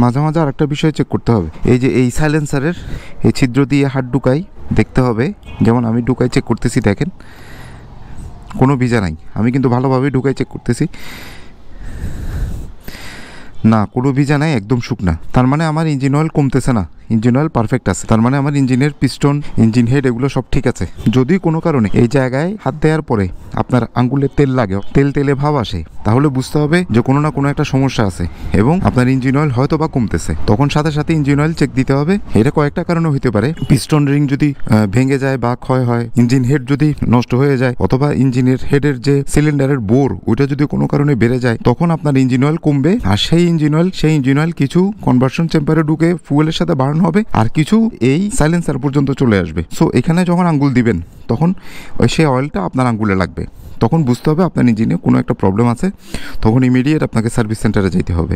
মাঝে মাঝে আরেকটা বিষয় চেক করতে হবে, এই যে এই সাইলেন্সারের এই ছিদ্র দিয়ে হাত ঢুকাই দেখতে হবে, যেমন আমি ঢুকাই চেক করতেছি, দেখেন কোনো ভিজা নাই, আমি কিন্তু ভালোভাবেই ঢুকাই চেক করতেছি, না কোনো ভিজা নাই, একদম শুকনা। তার মানে আমার ইঞ্জিন অয়েল কমতেছে না, ইঞ্জিন অয়েল পারফেক্ট আছে, তার মানে আমার ইঞ্জিনের পিস্টন, ইঞ্জিন হেড এগুলো সব ঠিক আছে। যদি কোনো কারণে এই জায়গায় হাত দেওয়ার পরে আপনার আঙ্গুলে তেল লাগে, তেলে ভাব আসে, তাহলে বুঝতে হবে যে কোনো না কোনো একটা সমস্যা আছে এবং আপনার ইঞ্জিন অয়েল হয়তো বা কমতেছে। তখন সাথে সাথে ইঞ্জিন অয়েল চেক দিতে হবে। এটা কয়েকটা কারণে হতে পারে, পিস্টন রিং যদি ভেঙে যায় বা ক্ষয় হয়, ইঞ্জিন হেড যদি নষ্ট হয়ে যায়, অথবা ইঞ্জিনের হেডের যে সিলিন্ডারের বোর ওইটা যদি কোনো কারণে বেড়ে যায়, তখন আপনার ইঞ্জিন অয়েল কমবে। আর সেই ইঞ্জিন অয়েল কিছু কনভার্সন চেম্বারে ঢুকে ফুয়েলের সাথে বার্ন হবে, আর কিছু এই সাইলেন্সার পর্যন্ত চলে আসবে। সো এখানে যখন আঙ্গুল দিবেন তখন সেই অয়েলটা আপনার আঙ্গুলে লাগবে, তখন বুঝতে হবে আপনার ইঞ্জিনে কোনো একটা প্রবলেম আছে, তখন ইমিডিয়েট আপনাকে সার্ভিস সেন্টারে যেতে হবে।